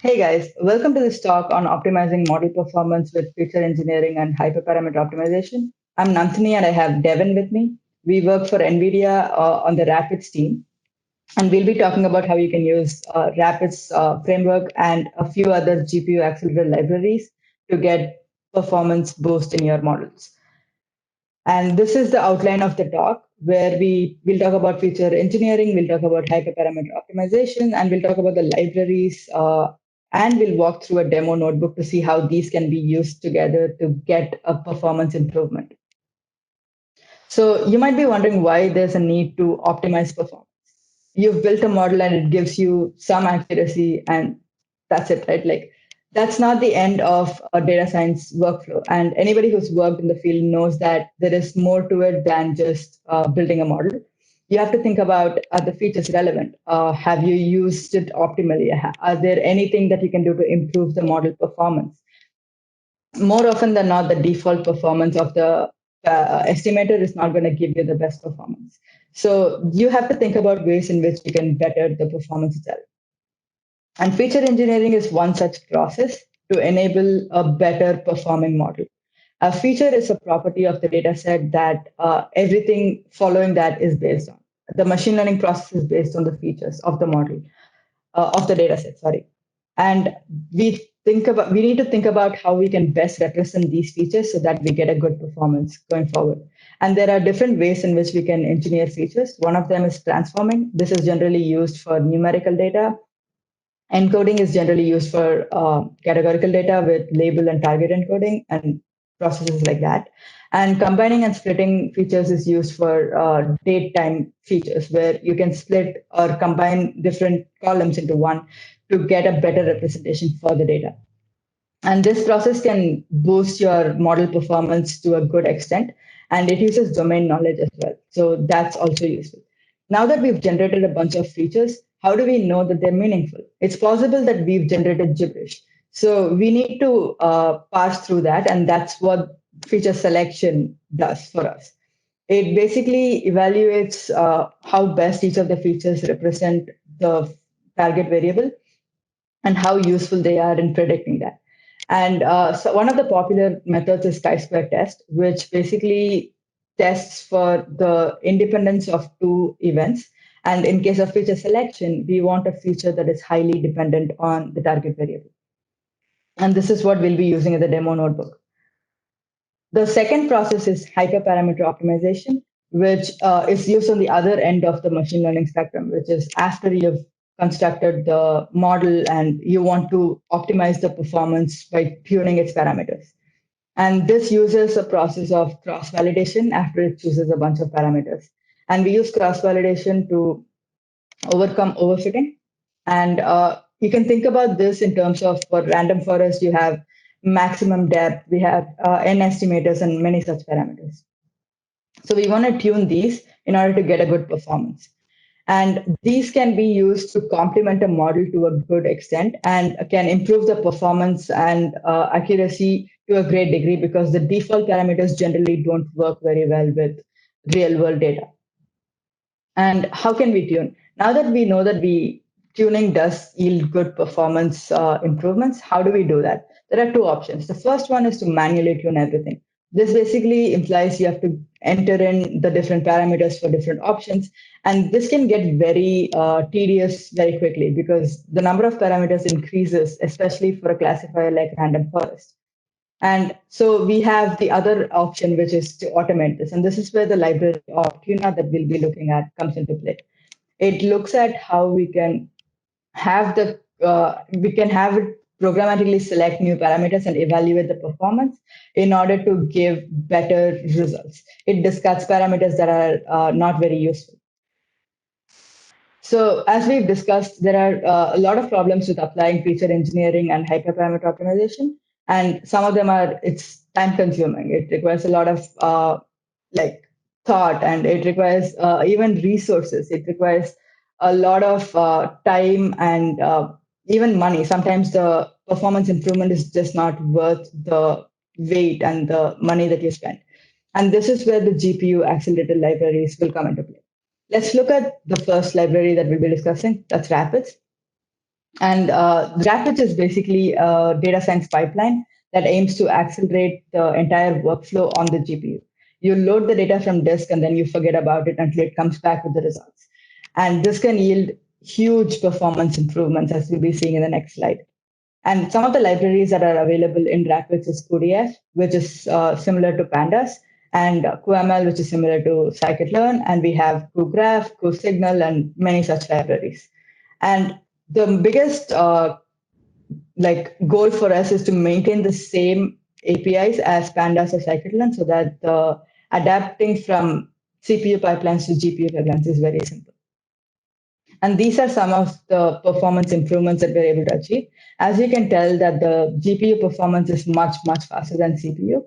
Hey guys, welcome to this talk on optimizing model performance with feature engineering and hyperparameter optimization. I'm Nantini and I have Devin with me. We work for NVIDIA on the Rapids team, and we'll be talking about how you can use Rapids framework and a few other GPU accelerator libraries to get performance boost in your models. And this is the outline of the talk where we will talk about feature engineering, we'll talk about hyperparameter optimization, and we'll talk about the libraries, and we'll walk through a demo notebook to see how these can be used together to get a performance improvement. So you might be wondering why there's a need to optimize performance. You've built a model and it gives you some accuracy and that's it, right? Like that's not the end of a data science workflow. And anybody who's worked in the field knows that there is more to it than just building a model. You have to think about, are the features relevant? Have you used it optimally? Are there anything that you can do to improve the model performance? More often than not, the default performance of the estimator is not going to give you the best performance. So you have to think about ways in which you can better the performance itself. And feature engineering is one such process to enable a better performing model. A feature is a property of the data set that everything following that is based on. The machine learning process is based on the features of the model, of the data set, sorry. And we need to think about how we can best represent these features so that we get a good performance going forward. And there are different ways in which we can engineer features. One of them is transforming. This is generally used for numerical data. Encoding is generally used for categorical data with label and target encoding and processes like that. And combining and splitting features is used for date time features, where you can split or combine different columns into one to get a better representation for the data. And this process can boost your model performance to a good extent. And it uses domain knowledge as well. So that's also useful. Now that we've generated a bunch of features, how do we know that they're meaningful? It's possible that we've generated gibberish. So we need to parse through that. And that's what feature selection does for us. It basically evaluates how best each of the features represent the target variable and how useful they are in predicting that. And so one of the popular methods is chi-square test, which basically tests for the independence of two events. And in case of feature selection, we want a feature that is highly dependent on the target variable. And this is what we'll be using in the demo notebook. The second process is hyperparameter optimization, which is used on the other end of the machine learning spectrum, which is after you've constructed the model and you want to optimize the performance by tuning its parameters. And this uses a process of cross-validation after it chooses a bunch of parameters. And we use cross-validation to overcome overfitting. And you can think about this in terms of for random forest, you have maximum depth, we have n estimators and many such parameters. So we want to tune these in order to get a good performance. And these can be used to complement a model to a good extent and can improve the performance and accuracy to a great degree because the default parameters generally don't work very well with real world data. And how can we tune? Now that we know that tuning does yield good performance improvements, how do we do that? There are two options. The first one is to manually tune everything. This basically implies you have to enter in the different parameters for different options. And this can get very tedious very quickly because the number of parameters increases, especially for a classifier like random forest. And so we have the other option, which is to automate this. And this is where the library Optuna that we'll be looking at comes into play. It looks at how we can have it programmatically select new parameters and evaluate the performance in order to give better results. It discards parameters that are not very useful. So as we've discussed, there are a lot of problems with applying feature engineering and hyperparameter optimization. And some of them are, it's time consuming. It requires a lot of like thought and it requires even resources. It requires a lot of time and even money. Sometimes the performance improvement is just not worth the weight and the money that you spend. And this is where the GPU accelerated libraries will come into play. Let's look at the first library that we'll be discussing, that's Rapids. And Rapids is basically a data science pipeline that aims to accelerate the entire workflow on the GPU. You load the data from disk and then you forget about it until it comes back with the results. And this can yield huge performance improvements, as we'll be seeing in the next slide. And some of the libraries that are available in Rapids is QDF, which is similar to Pandas, and QML, which is similar to scikit-learn, and we have QGraph, QSignal, and many such libraries. And the biggest goal for us is to maintain the same APIs as Pandas or scikit-learn, so that adapting from CPU pipelines to GPU pipelines is very simple. And these are some of the performance improvements that we're able to achieve. As you can tell that the GPU performance is much, much faster than CPU.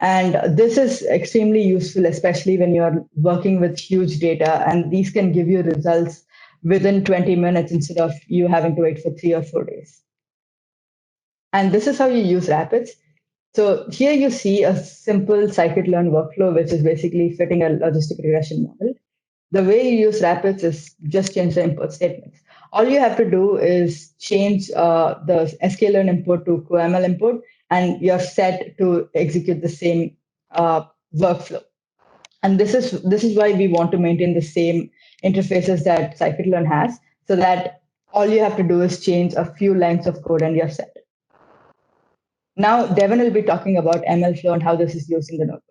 And this is extremely useful, especially when you're working with huge data, and these can give you results within 20 minutes instead of you having to wait for 3 or 4 days. And this is how you use Rapids. So here you see a simple scikit-learn workflow, which is basically fitting a logistic regression model. The way you use Rapids is just change the input statements. All you have to do is change the sklearn input to QML input, and you're set to execute the same workflow. And this is why we want to maintain the same interfaces that scikit-learn has, so that all you have to do is change a few lines of code and you're set. Now, Devin will be talking about MLflow and how this is used in the notebook.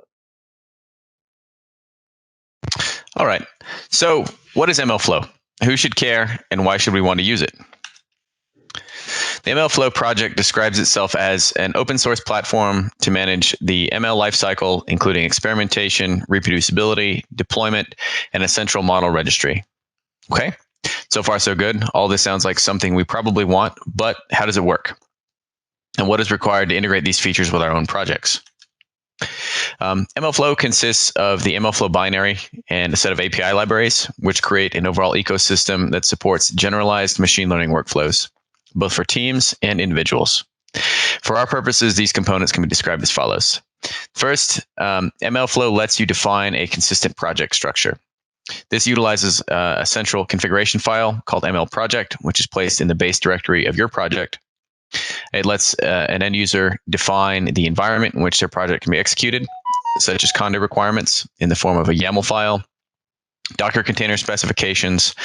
All right. So what is MLflow? Who should care, and why should we want to use it? The MLflow project describes itself as an open source platform to manage the ML lifecycle, including experimentation, reproducibility, deployment, and a central model registry. Okay, so far so good. All this sounds like something we probably want, but how does it work? And what is required to integrate these features with our own projects? MLflow consists of the MLflow binary and a set of API libraries, which create an overall ecosystem that supports generalized machine learning workflows, both for teams and individuals. For our purposes, these components can be described as follows. First, MLflow lets you define a consistent project structure. This utilizes a central configuration file called MLProject, which is placed in the base directory of your project. It lets an end user define the environment in which their project can be executed, such as conda requirements in the form of a YAML file, Docker container specifications,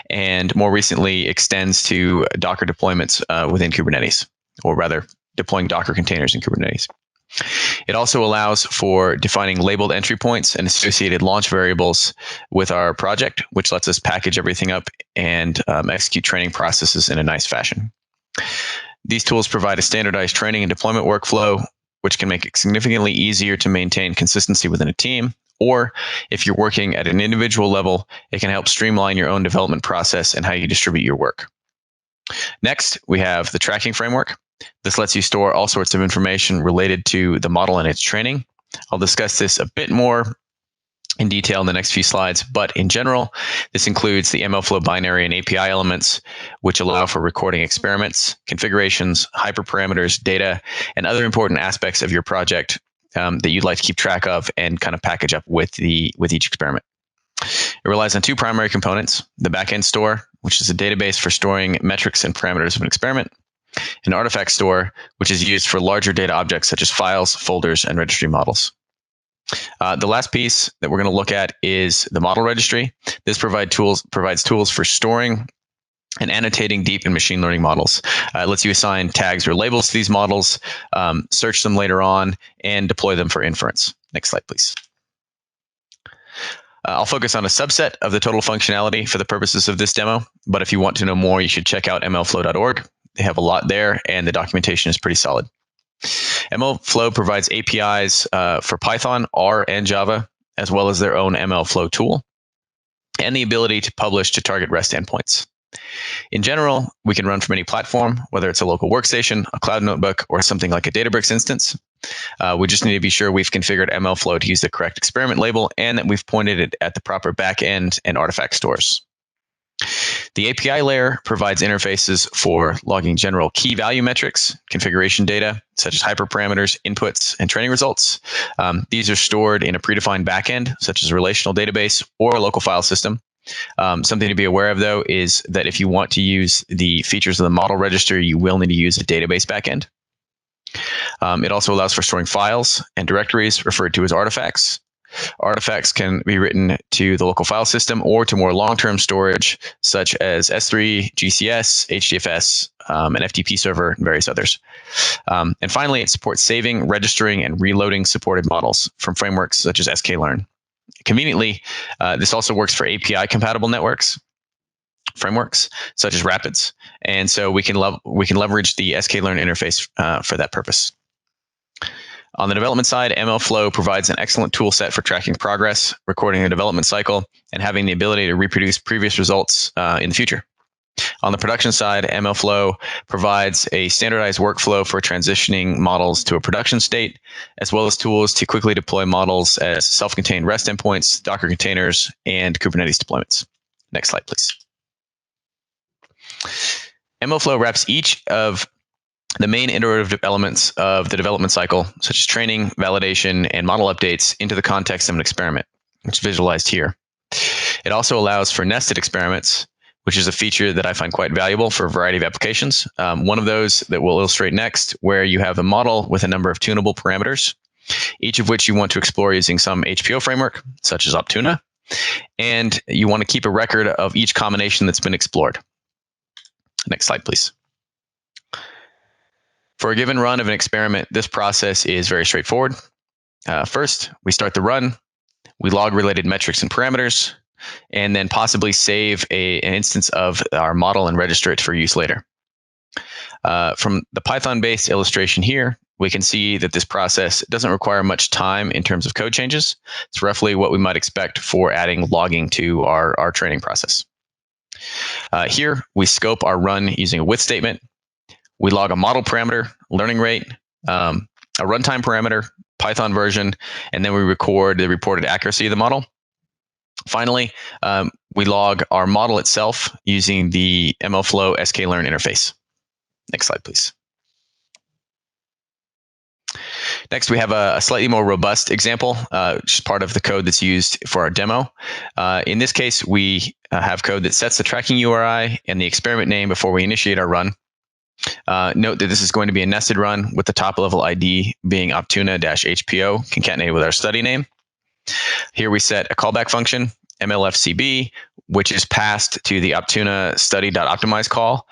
and more recently extends to Docker deployments within Kubernetes, or rather deploying Docker containers in Kubernetes. It also allows for defining labeled entry points and associated launch variables with our project, which lets us package everything up and execute training processes in a nice fashion. These tools provide a standardized training and deployment workflow, which can make it significantly easier to maintain consistency within a team. Or if you're working at an individual level, it can help streamline your own development process and how you distribute your work. Next, we have the tracking framework. This lets you store all sorts of information related to the model and its training. I'll discuss this a bit more in detail in the next few slides, but in general, this includes the MLflow binary and API elements, which allow for recording experiments, configurations, hyperparameters, data, and other important aspects of your project that you'd like to keep track of and kind of package up with each experiment. It relies on two primary components: the backend store, which is a database for storing metrics and parameters of an experiment, and artifact store, which is used for larger data objects such as files, folders, and registry models. The last piece that we're going to look at is the model registry. This provides tools for storing and annotating deep in machine learning models. It lets you assign tags or labels to these models, search them later on, and deploy them for inference. Next slide, please. I'll focus on a subset of the total functionality for the purposes of this demo, but if you want to know more, you should check out mlflow.org. They have a lot there, and the documentation is pretty solid. MLflow provides APIs for Python, R, and Java, as well as their own MLflow tool, and the ability to publish to target REST endpoints. In general, we can run from any platform, whether it's a local workstation, a cloud notebook, or something like a Databricks instance. We just need to be sure we've configured MLflow to use the correct experiment label and that we've pointed it at the proper backend and artifact stores. The API layer provides interfaces for logging general key value metrics, configuration data, such as hyperparameters, inputs, and training results. These are stored in a predefined backend, such as a relational database or a local file system. Something to be aware of, though, is that if you want to use the features of the model register, you will need to use a database backend. It also allows for storing files and directories referred to as artifacts. Artifacts can be written to the local file system or to more long-term storage, such as S3, GCS, HDFS, an FTP server, and various others. And finally, it supports saving, registering, and reloading supported models from frameworks such as sklearn. Conveniently, this also works for API-compatible frameworks such as Rapids, and so we can leverage the sklearn interface for that purpose. On the development side, MLflow provides an excellent tool set for tracking progress, recording the development cycle, and having the ability to reproduce previous results in the future. On the production side, MLflow provides a standardized workflow for transitioning models to a production state, as well as tools to quickly deploy models as self-contained REST endpoints, Docker containers, and Kubernetes deployments. Next slide, please. MLflow wraps each of the main iterative elements of the development cycle, such as training, validation, and model updates, into the context of an experiment, which is visualized here. It also allows for nested experiments, which is a feature that I find quite valuable for a variety of applications. One of those that we'll illustrate next, where you have a model with a number of tunable parameters, each of which you want to explore using some HPO framework, such as Optuna, and you want to keep a record of each combination that's been explored. Next slide, please. For a given run of an experiment, this process is very straightforward. First, we start the run, we log related metrics and parameters, and then possibly save an instance of our model and register it for use later. From the Python-based illustration here, we can see that this process doesn't require much time in terms of code changes. It's roughly what we might expect for adding logging to our training process. Here, we scope our run using a with statement. We log a model parameter, learning rate, a runtime parameter, Python version, and then we record the reported accuracy of the model. Finally, we log our model itself using the MLflow sklearn interface. Next slide, please. Next, we have a slightly more robust example, which is part of the code that's used for our demo. In this case, we have code that sets the tracking URI and the experiment name before we initiate our run. Note that this is going to be a nested run with the top level ID being Optuna-HPO concatenated with our study name. Here we set a callback function, MLFCB, which is passed to the Optuna study.optimize call.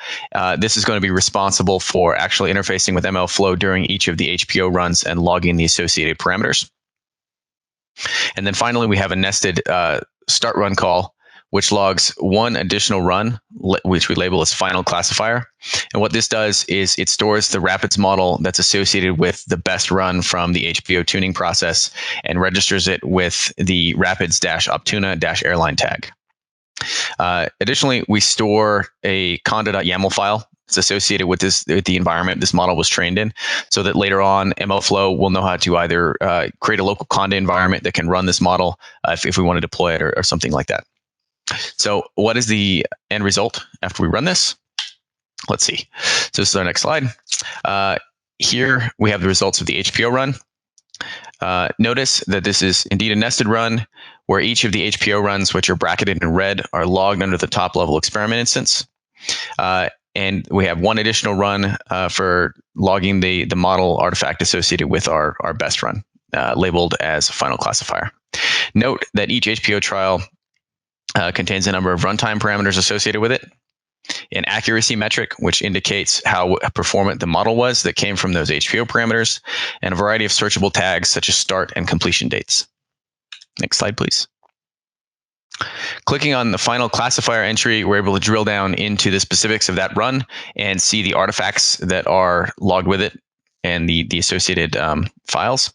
This is going to be responsible for actually interfacing with MLflow during each of the HPO runs and logging the associated parameters. And then finally, we have a nested start run call, which logs one additional run, which we label as final classifier. And what this does is it stores the Rapids model that's associated with the best run from the HPO tuning process and registers it with the Rapids-Optuna-airline tag. Additionally, we store a conda.yaml file. It's associated with the environment this model was trained in, so that later on, MLflow will know how to either create a local conda environment that can run this model if we want to deploy it or something like that. So what is the end result after we run this? Let's see. So this is our next slide. Here we have the results of the HPO run. Notice that this is indeed a nested run where each of the HPO runs, which are bracketed in red, are logged under the top level experiment instance. And we have one additional run for logging the model artifact associated with our best run, labeled as final classifier. Note that each HPO trial contains a number of runtime parameters associated with it, an accuracy metric, which indicates how performant the model was that came from those HPO parameters, and a variety of searchable tags such as start and completion dates. Next slide, please. Clicking on the final classifier entry, we're able to drill down into the specifics of that run and see the artifacts that are logged with it and the associated files.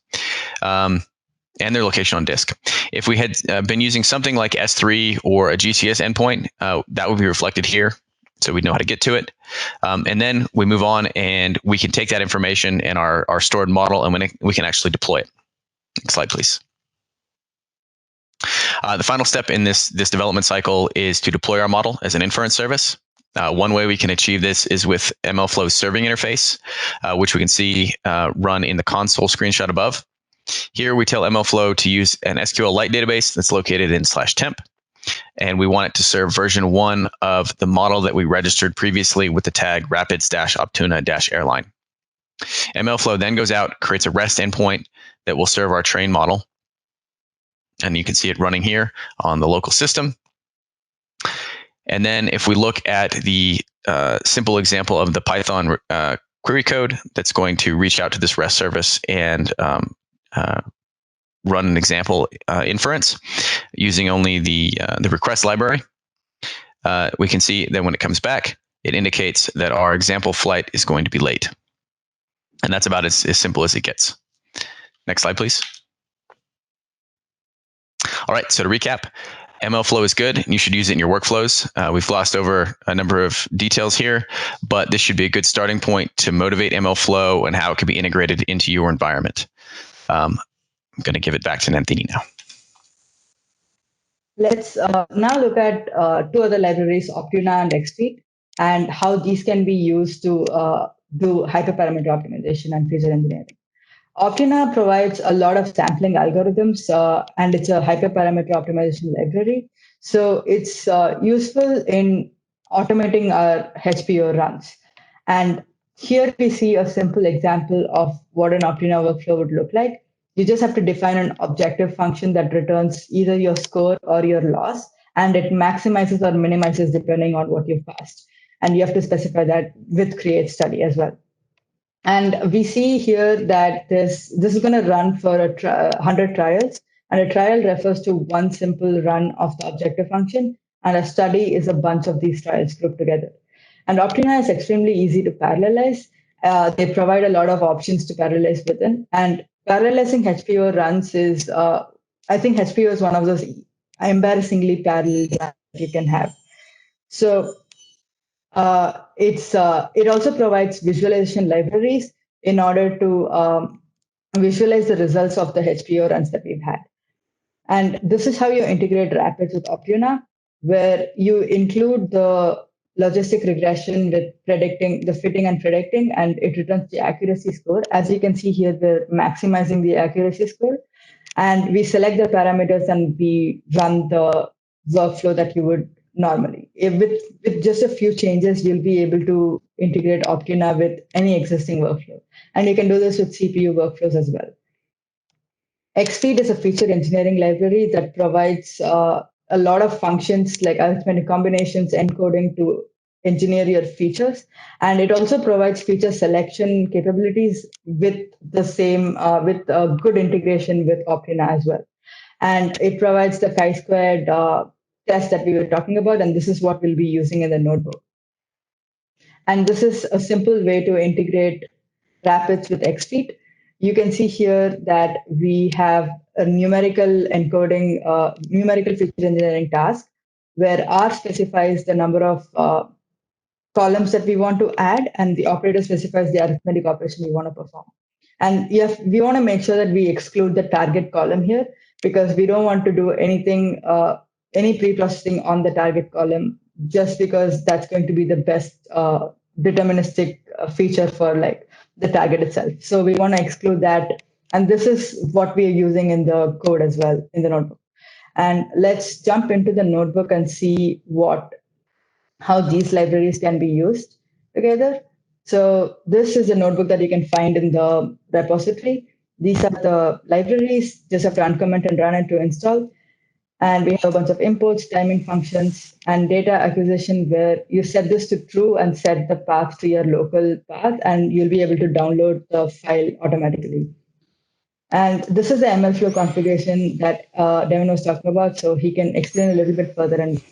And their location on disk. If we had been using something like S3 or a GCS endpoint, that would be reflected here, so we'd know how to get to it. And then we move on, and we can take that information in our stored model, and we can actually deploy it. Next slide, please. The final step in this development cycle is to deploy our model as an inference service. One way we can achieve this is with MLflow's serving interface, which we can see run in the console screenshot above. Here we tell MLflow to use an SQLite database that's located in /temp. and we want it to serve version 1 of the model that we registered previously with the tag rapids-optuna-airline. MLflow then goes out, creates a REST endpoint that will serve our train model. And you can see it running here on the local system. And then if we look at the simple example of the Python query code that's going to reach out to this REST service and run an example inference using only the request library, we can see that when it comes back, it indicates that our example flight is going to be late. And that's about as simple as it gets. Next slide, please. All right, so to recap, MLflow is good, and you should use it in your workflows. We've glossed over a number of details here, but this should be a good starting point to motivate MLflow and how it can be integrated into your environment. I'm going to give it back to Nandini now. Let's now look at two other libraries, Optuna and xfeat, and how these can be used to do hyperparameter optimization and feature engineering. Optuna provides a lot of sampling algorithms, and it's a hyperparameter optimization library. So it's useful in automating our HPO runs. And here we see a simple example of what an Optuna workflow would look like. You just have to define an objective function that returns either your score or your loss, and it maximizes or minimizes depending on what you've passed. And you have to specify that with create study as well. And we see here that this is going to run for 100 trials. And a trial refers to one simple run of the objective function. And a study is a bunch of these trials grouped together. And Optuna is extremely easy to parallelize. They provide a lot of options to parallelize within. And parallelizing HPO runs is, I think HPO is one of those embarrassingly parallel that you can have. So it also provides visualization libraries in order to visualize the results of the HPO runs that we've had. And this is how you integrate Rapids with Optuna, where you include the logistic regression with predicting the fitting and predicting, and it returns the accuracy score. As you can see here, we're maximizing the accuracy score, and we select the parameters and we run the workflow that you would normally. With just a few changes, you'll be able to integrate Optuna with any existing workflow. And you can do this with CPU workflows as well. xfeat is a feature engineering library that provides a lot of functions like arithmetic combinations, encoding to engineer your features. And it also provides feature selection capabilities with the same, with a good integration with Optuna as well. And it provides the chi-squared test that we were talking about, and this is what we'll be using in the notebook. And this is a simple way to integrate Rapids with xfeat. You can see here that we have a numerical encoding, numerical feature engineering task, where R specifies the number of columns that we want to add, and the operator specifies the arithmetic operation we want to perform. And yes, we want to make sure that we exclude the target column here, because we don't want to do anything, any pre-processing on the target column, just because that's going to be the best deterministic feature for like the target itself. So we want to exclude that. And this is what we are using in the code as well in the notebook. And let's jump into the notebook and see how these libraries can be used together. So this is a notebook that you can find in the repository. These are the libraries. Just have to uncomment and run it to install. And we have a bunch of imports, timing functions, and data acquisition, where you set this to true and set the path to your local path, and you'll be able to download the file automatically. And this is the MLflow configuration that Devin was talking about, so he can explain a little bit further. And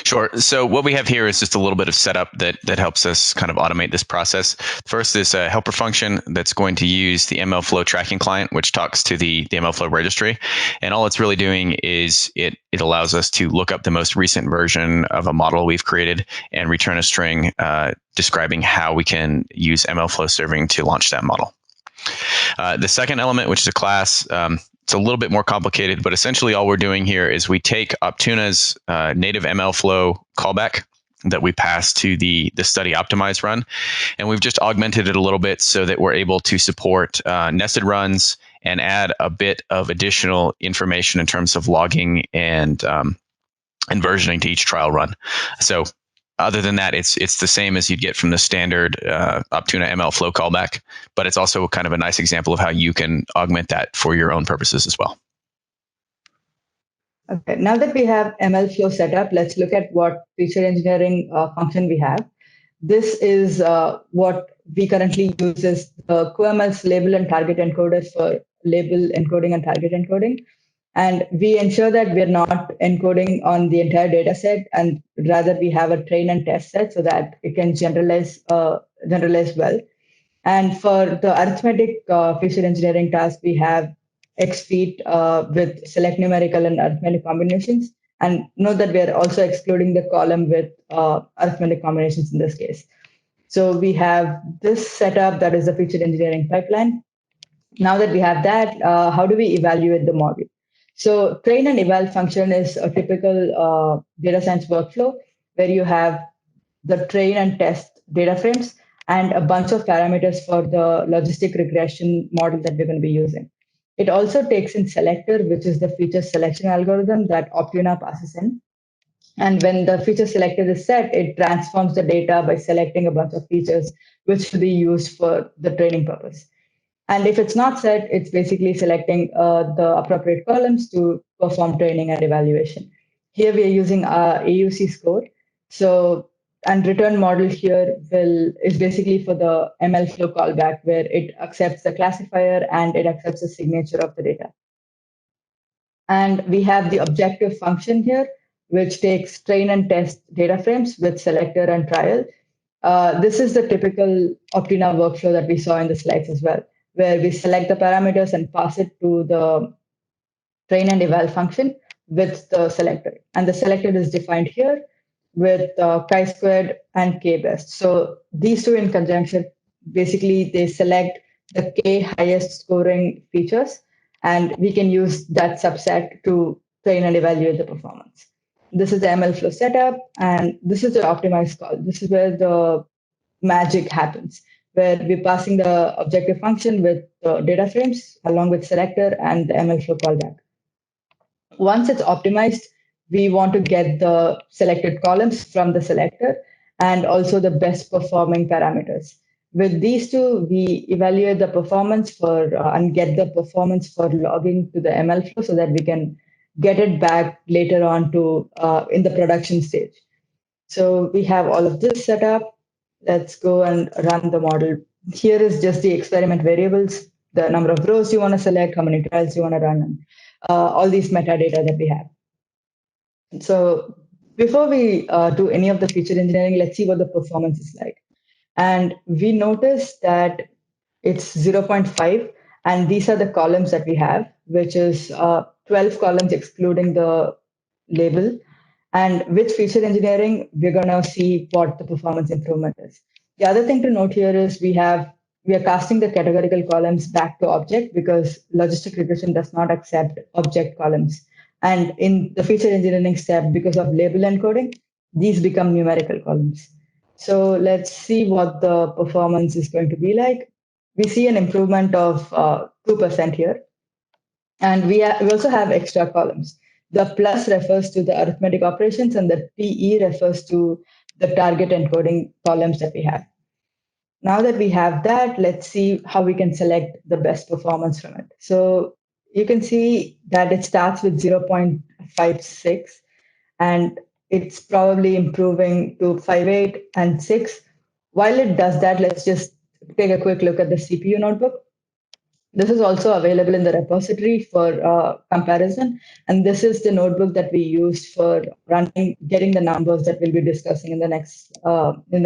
Sure. So what we have here is just a little bit of setup that helps us kind of automate this process. First is a helper function that's going to use the MLflow tracking client, which talks to the MLflow registry. And all it's really doing is it allows us to look up the most recent version of a model we've created and return a string describing how we can use MLflow serving to launch that model. The second element, which is a class, it's a little bit more complicated, but essentially all we're doing here is we take Optuna's native MLflow callback that we pass to the study optimize run, and we've just augmented it a little bit so that we're able to support nested runs and add a bit of additional information in terms of logging and versioning to each trial run. So other than that, it's the same as you'd get from the standard Optuna MLflow callback, but it's also kind of a nice example of how you can augment that for your own purposes as well. Okay, now that we have MLflow set up, let's look at what feature engineering function we have. This is what we currently use as QML's label and target encoders for label encoding and target encoding. And we ensure that we're not encoding on the entire data set, and rather we have a train and test set so that it can generalize well. And for the arithmetic feature engineering task, we have xfeat with select numerical and arithmetic combinations. And note that we are also excluding the column with arithmetic combinations in this case. So we have this setup, that is the feature engineering pipeline. Now that we have that, how do we evaluate the model? So train and eval function is a typical data science workflow where you have the train and test data frames and a bunch of parameters for the logistic regression model that we're going to be using. It also takes in selector, which is the feature selection algorithm that Optuna passes in. And when the feature selector is set, it transforms the data by selecting a bunch of features which will be used for the training purpose. And if it's not set, it's basically selecting the appropriate columns to perform training and evaluation. Here we are using AUC score. So, and return model here is basically for the MLflow callback, where it accepts the classifier and it accepts the signature of the data. And we have the objective function here, which takes train and test data frames with selector and trial. This is the typical Optina workflow that we saw in the slides as well, where we select the parameters and pass it to the train and eval function with the selector. And the selector is defined here with chi-squared and k-best. So these two in conjunction, basically they select the k highest scoring features, and we can use that subset to train and evaluate the performance. This is the MLflow setup, and this is the optimized call. This is where the magic happens, where we're passing the objective function with the data frames along with selector and the MLflow callback. Once it's optimized, we want to get the selected columns from the selector and also the best performing parameters. With these two, we evaluate the performance for and get the performance for logging to the MLflow so that we can get it back later on to in the production stage. So we have all of this set up. Let's go and run the model. Here is just the experiment variables, the number of rows you want to select, how many trials you want to run, and all these metadata that we have. So before we do any of the feature engineering, let's see what the performance is like. And we notice that it's 0.5, and these are the columns that we have, which is 12 columns excluding the label. And with feature engineering, we're going to see what the performance improvement is. The other thing to note here is we are casting the categorical columns back to object because logistic regression does not accept object columns. And in the feature engineering step, because of label encoding, these become numerical columns. So let's see what the performance is going to be like. We see an improvement of 2% here. And we also have extra columns. The plus refers to the arithmetic operations, and the TE refers to the target encoding columns that we have. Now that we have that, let's see how we can select the best performance from it. So you can see that it starts with 0.56, and it's probably improving to 5.8 and 6. While it does that, let's just take a quick look at the CPU notebook. This is also available in the repository for comparison. And this is the notebook that we used for getting the numbers that we'll be discussing in the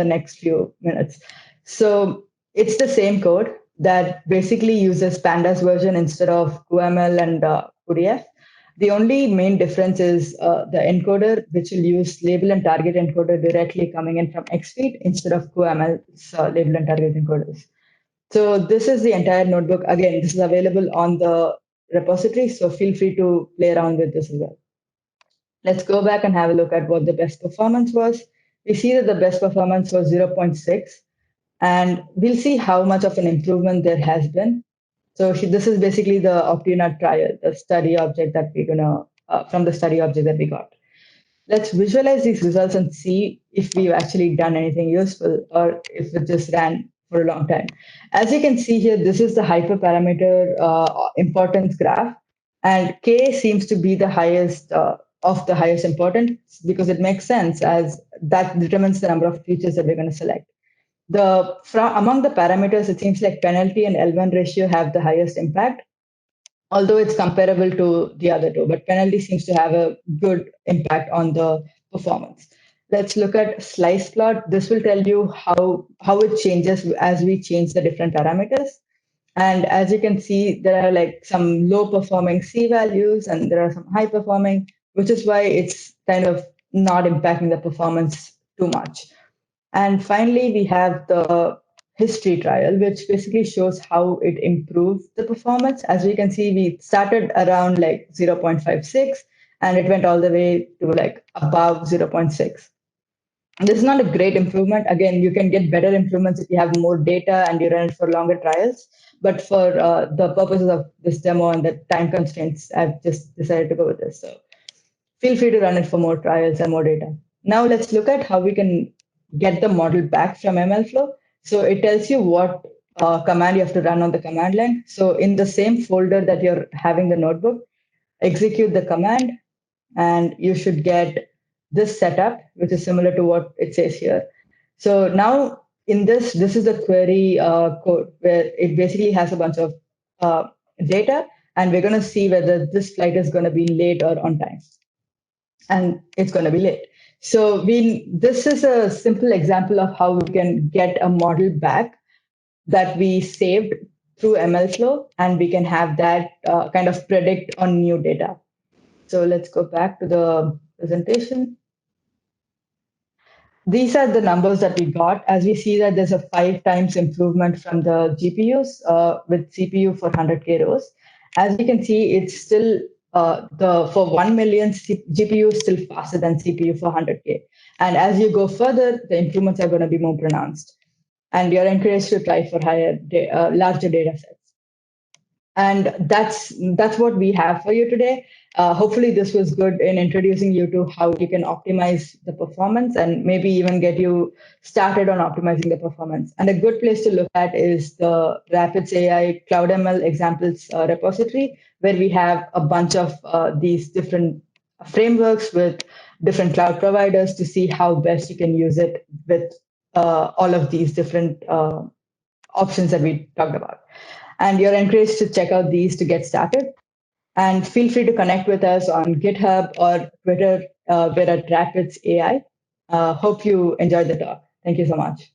next few minutes. So it's the same code that basically uses Pandas version instead of QML and UDF. The only main difference is the encoder, which will use label and target encoder directly coming in from xfeat instead of QML's label and target encoders. So this is the entire notebook. Again, this is available on the repository, so feel free to play around with this as well. Let's go back and have a look at what the best performance was. We see that the best performance was 0.6, and we'll see how much of an improvement there has been. So this is basically the Optuna trial, the study object that we're gonna from the study object that we got. Let's visualize these results and see if we've actually done anything useful or if it just ran for a long time. As you can see here, this is the hyperparameter importance graph, and K seems to be the highest of the highest importance because it makes sense as that determines the number of features that we're going to select. Among the parameters, it seems like penalty and L1 ratio have the highest impact, although it's comparable to the other two, but penalty seems to have a good impact on the performance. Let's look at slice plot. This will tell you how it changes as we change the different parameters. And as you can see, there are like some low performing C values and there are some high performing, which is why it's kind of not impacting the performance too much. And finally, we have the history trial, which basically shows how it improved the performance. As we can see, we started around like 0.56 and it went all the way to like above 0.6. This is not a great improvement. Again, you can get better improvements if you have more data and you run it for longer trials. But for the purposes of this demo and the time constraints, I've just decided to go with this. So feel free to run it for more trials and more data. Now let's look at how we can get the model back from MLflow. So it tells you what command you have to run on the command line. So in the same folder that you're having the notebook, execute the command and you should get this setup, which is similar to what it says here. So now in this is the query code where it basically has a bunch of data, and we're going to see whether this flight is going to be late or on time. And it's going to be late. So this is a simple example of how we can get a model back that we saved through MLflow, and we can have that kind of predict on new data. So let's go back to the presentation. These are the numbers that we got. As we see that there's a 5 times improvement from the GPUs with CPU for 100K rows. As you can see, it's still for 1 million GPU is still faster than CPU for 100K. And as you go further, the improvements are going to be more pronounced. And you're encouraged to try for larger data sets. And that's what we have for you today. Hopefully this was good in introducing you to how you can optimize the performance and maybe even get you started on optimizing the performance. And a good place to look at is the Rapids AI Cloud ML examples repository, where we have a bunch of these different frameworks with different cloud providers to see how best you can use it with all of these different options that we talked about. And you're encouraged to check out these to get started. And feel free to connect with us on GitHub or Twitter. We're at Rapids AI. Hope you enjoyed the talk. Thank you so much.